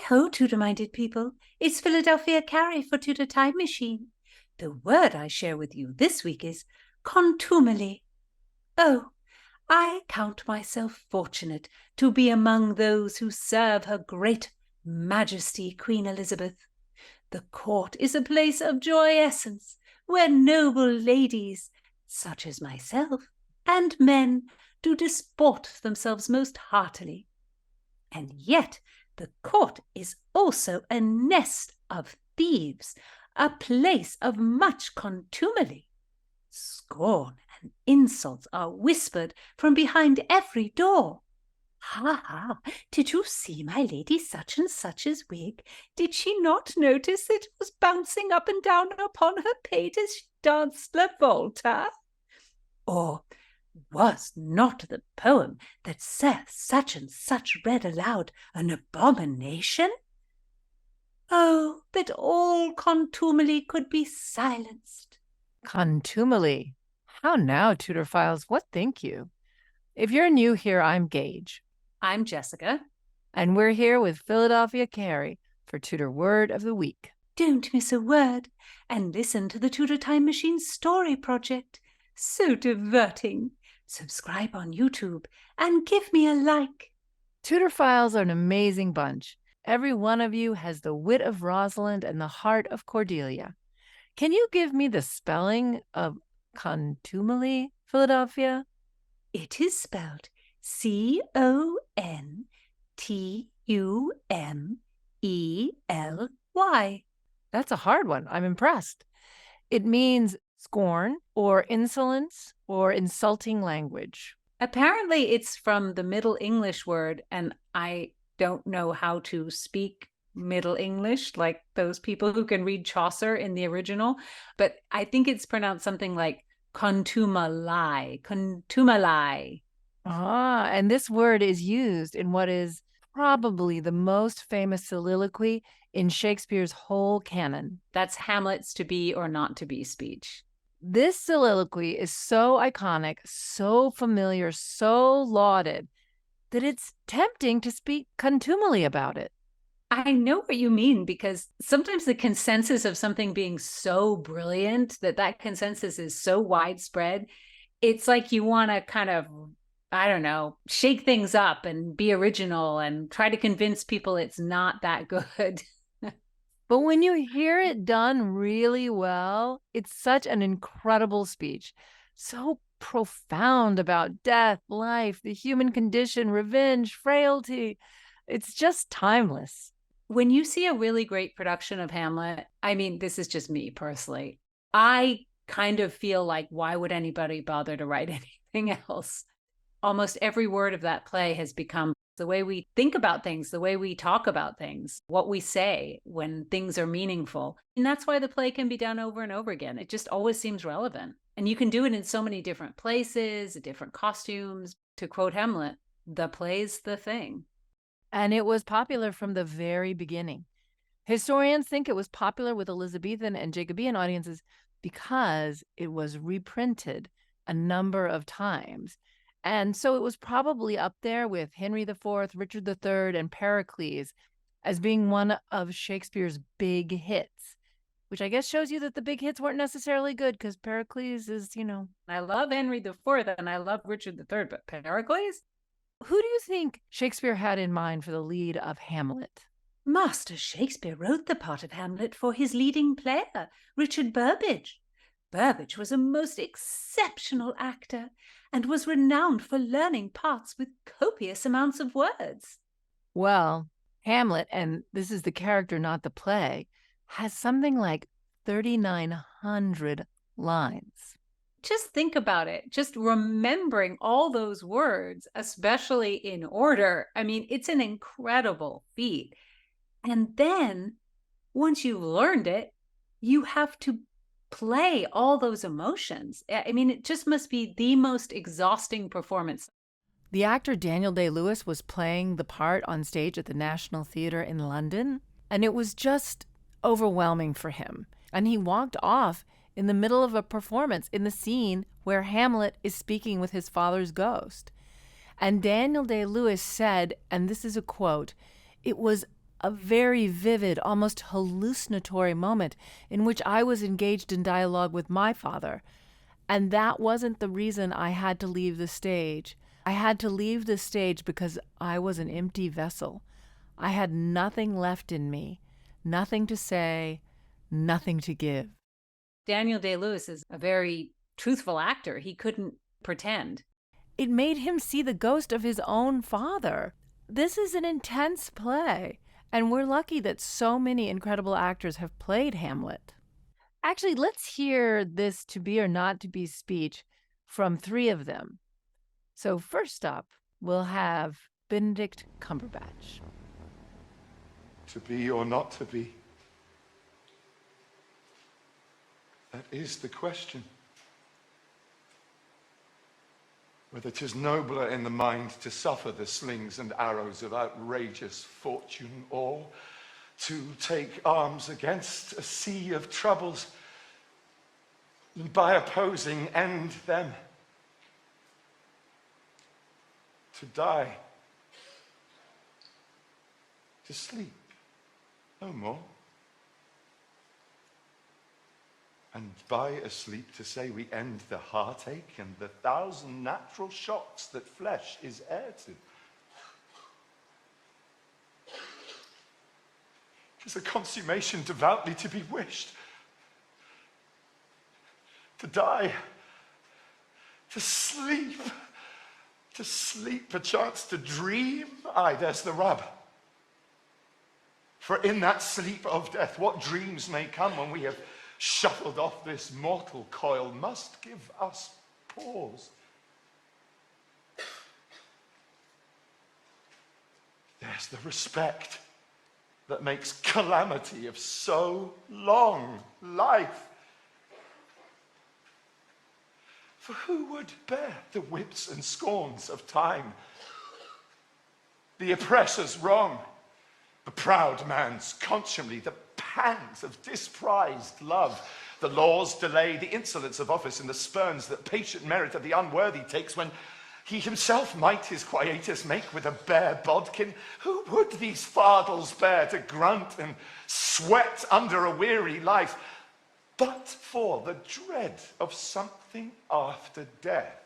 Hi-ho, Tudor-minded people. It's Philadelphia Carrie for Tudor Time Machine. The word I share with you this week is contumely. Oh, I count myself fortunate to be among those who serve Her Great Majesty Queen Elizabeth. The court is a place of joyessence, where noble ladies, such as myself, and men do disport themselves most heartily. And yet the court is also a nest of thieves, a place of much contumely. Scorn and insults are whispered from behind every door. Ha ha, did you see my lady such and such's wig? Did she not notice it was bouncing up and down upon her pate as she danced la volta? Or was not the poem that Sir such and such read aloud an abomination? Oh, that all contumely could be silenced. Contumely. How now, Tudor Files, what think you? If you're new here, I'm Gage. I'm Jessica. And we're here with Philadelphia Carrie for Tudor Word of the Week. Don't miss a word, and listen to the Tudor Time Machine Story Project. So diverting. Subscribe on YouTube and give me a like. Tudor Files are an amazing bunch. Every one of you has the wit of Rosalind and the heart of Cordelia. Can you give me the spelling of contumely, Philadelphia? It is spelled C-O-N-T-U-M-E-L-Y. That's a hard one. I'm impressed. It means scorn or insolence or insulting language. Apparently it's from the Middle English word, and I don't know how to speak Middle English like those people who can read Chaucer in the original, but I think it's pronounced something like contumely. Ah, and this word is used in what is probably the most famous soliloquy in Shakespeare's whole canon. That's Hamlet's to be or not to be speech. This soliloquy is so iconic, so familiar, so lauded, that it's tempting to speak contumely about it. I know what you mean, because sometimes the consensus of something being so brilliant that consensus is so widespread, it's like you want to kind of, I don't know, shake things up and be original and try to convince people it's not that good. But when you hear it done really well, it's such an incredible speech, so profound about death, life, the human condition, revenge, frailty. It's just timeless. When you see a really great production of Hamlet, I mean, this is just me personally, I kind of feel like, why would anybody bother to write anything else? Almost every word of that play has become the way we think about things, the way we talk about things, what we say when things are meaningful. And that's why the play can be done over and over again. It just always seems relevant. And you can do it in so many different places, different costumes. To quote Hamlet, the play's the thing. And it was popular from the very beginning. Historians think it was popular with Elizabethan and Jacobean audiences because it was reprinted a number of times. And so it was probably up there with Henry IV, Richard III, and Pericles as being one of Shakespeare's big hits, which I guess shows you that the big hits weren't necessarily good, because Pericles is, I love Henry IV and I love Richard III, but Pericles? Who do you think Shakespeare had in mind for the lead of Hamlet? Master Shakespeare wrote the part of Hamlet for his leading player, Richard Burbage. Burbage was a most exceptional actor and was renowned for learning parts with copious amounts of words. Well, Hamlet, and this is the character, not the play, has something like 3,900 lines. Just think about it. Just remembering all those words, especially in order. I mean, it's an incredible feat. And then once you've learned it, you have to play all those emotions. I mean, it just must be the most exhausting performance. The actor Daniel Day-Lewis was playing the part on stage at the National Theatre in London, and it was just overwhelming for him. And he walked off in the middle of a performance in the scene where Hamlet is speaking with his father's ghost. And Daniel Day-Lewis said, and this is a quote, "It was a very vivid, almost hallucinatory moment in which I was engaged in dialogue with my father. And that wasn't the reason I had to leave the stage. I had to leave the stage because I was an empty vessel. I had nothing left in me, nothing to say, nothing to give. Daniel Day-Lewis is a very truthful actor. He couldn't pretend. It made him see the ghost of his own father. This is an intense play, and we're lucky that so many incredible actors have played Hamlet. Actually, let's hear this to be or not to be speech from 3 of them. So first up, we'll have Benedict Cumberbatch. To be or not to be? That is the question. Whether 'tis nobler in the mind to suffer the slings and arrows of outrageous fortune, or to take arms against a sea of troubles, and by opposing end them. To die, to sleep, no more. And by asleep to say we end the heartache and the 1,000 natural shocks that flesh is heir to. 'Tis a consummation devoutly to be wished. To die, to sleep, perchance to dream. Aye, there's the rub. For in that sleep of death, what dreams may come when we have shuffled off this mortal coil must give us pause. There's the respect that makes calamity of so long life. For who would bear the whips and scorns of time, the oppressor's wrong, the proud man's contumely, the pangs of disprized love, the law's delay, the insolence of office, and the spurns that patient merit of the unworthy takes when he himself might his quietus make with a bare bodkin? Who would these fardels bear to grunt and sweat under a weary life, but for the dread of something after death?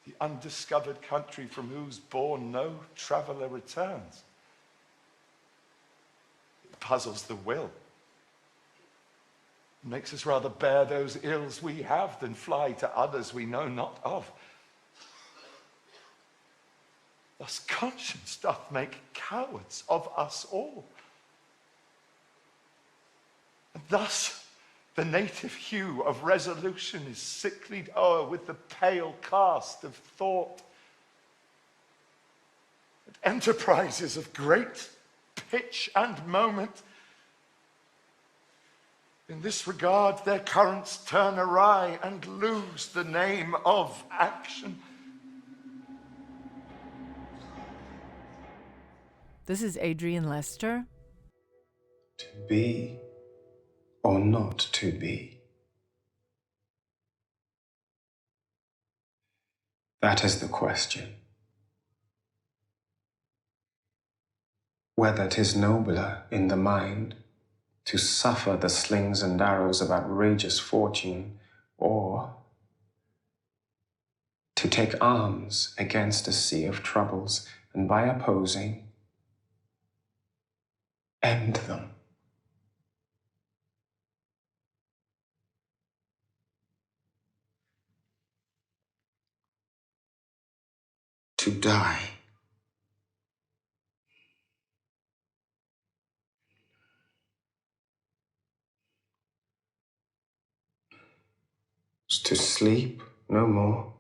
The undiscovered country from whose bourne no traveller returns. It puzzles the will. It makes us rather bear those ills we have than fly to others we know not of. Thus conscience doth make cowards of us all. And thus the native hue of resolution is sicklied o'er with the pale cast of thought. And enterprises of great pitch and moment, in this regard their currents turn awry and lose the name of action. This is Adrian Lester. To be or not to be? That is the question. Whether 'tis nobler in the mind to suffer the slings and arrows of outrageous fortune, or to take arms against a sea of troubles, and by opposing, end them. To die. To sleep no more,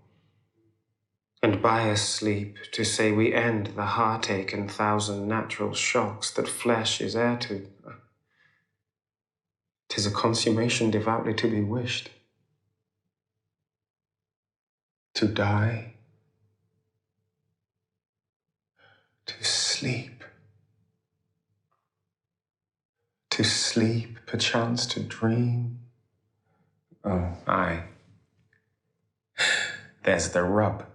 and by a sleep to say we end the heartache and 1,000 natural shocks that flesh is heir to. 'Tis a consummation devoutly to be wished. To die, to sleep, perchance to dream. Oh, aye. There's the rub.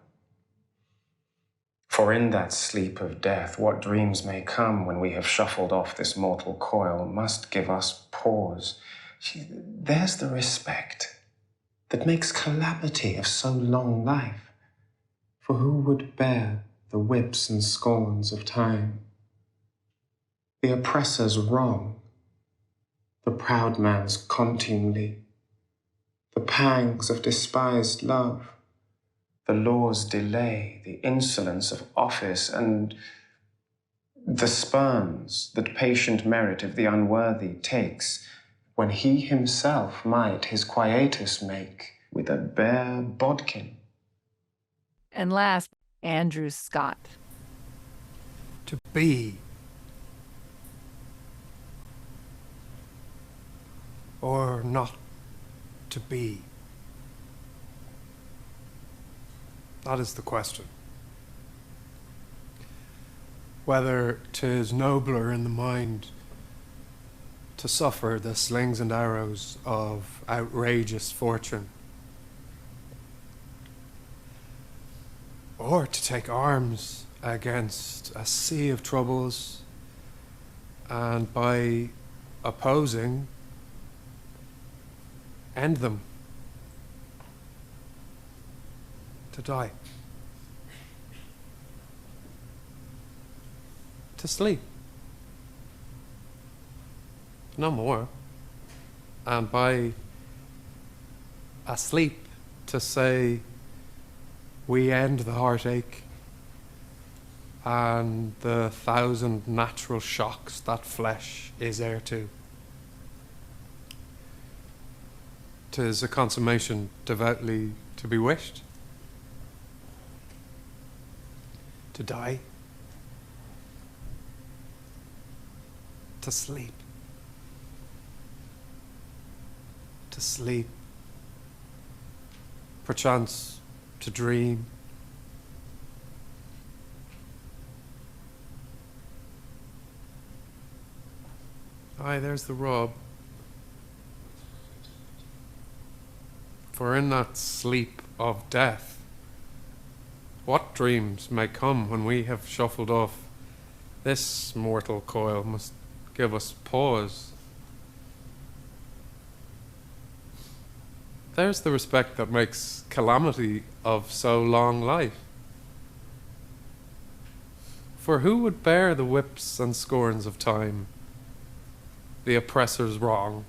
For For in that sleep of death, what dreams may come when we have shuffled off this mortal coil must give us pause. There's the respect that makes calamity of so long life. For who would bear the whips and scorns of time, the oppressor's wrong, the proud man's contumely, the pangs of despised love, the law's delay, the insolence of office, and the spurns that patient merit of the unworthy takes, when he himself might his quietus make with a bare bodkin? And last, Andrew Scott. To be or not to be? That is the question. Whether 'tis nobler in the mind to suffer the slings and arrows of outrageous fortune, or to take arms against a sea of troubles, and by opposing, end them, to die, to sleep, no more, and by asleep to say we end the heartache and the 1,000 natural shocks that flesh is heir to. 'Tis a consummation devoutly to be wished. To die, to sleep, perchance to dream. Aye, there's the rub. For in that sleep of death, what dreams may come when we have shuffled off this mortal coil must give us pause. There's the respect that makes calamity of so long life. For who would bear the whips and scorns of time, the oppressor's wrong,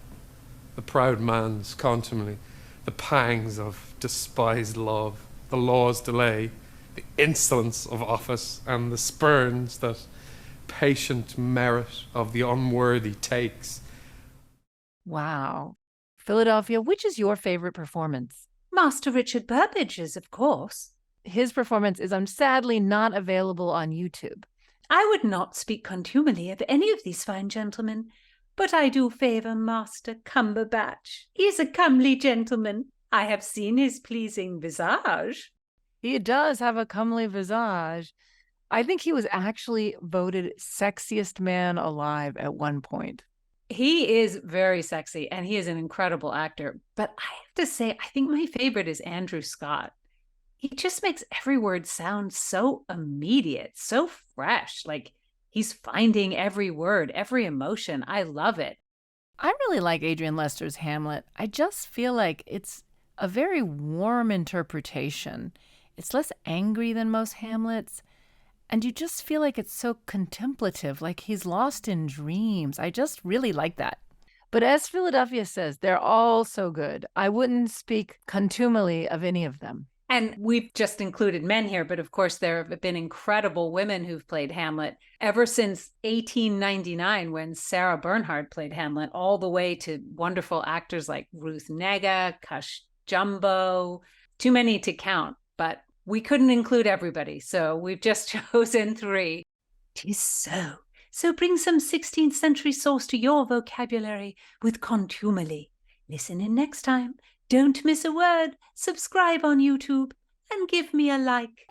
the proud man's contumely, the pangs of despised love, the law's delay, the insolence of office, and the spurns that patient merit of the unworthy takes? Wow. Philadelphia, which is your favorite performance? Master Richard Burbage's, of course. His performance is sadly not available on YouTube. I would not speak contumely of any of these fine gentlemen, but I do favour Master Cumberbatch. He is a comely gentleman. I have seen his pleasing visage. He does have a comely visage. I think he was actually voted sexiest man alive at one point. He is very sexy, and he is an incredible actor. But I have to say, I think my favorite is Andrew Scott. He just makes every word sound so immediate, so fresh. Like he's finding every word, every emotion. I love it. I really like Adrian Lester's Hamlet. I just feel like it's a very warm interpretation. It's less angry than most Hamlets. And you just feel like it's so contemplative, like he's lost in dreams. I just really like that. But as Philadelphia says, they're all so good. I wouldn't speak contumely of any of them. And we've just included men here, but of course there have been incredible women who've played Hamlet ever since 1899 when Sarah Bernhardt played Hamlet, all the way to wonderful actors like Ruth Negga, Cush Jumbo, too many to count, but we couldn't include everybody, so we've just chosen 3. 'Tis so. So bring some 16th century sauce to your vocabulary with contumely. Listen in next time. Don't miss a word. Subscribe on YouTube and give me a like.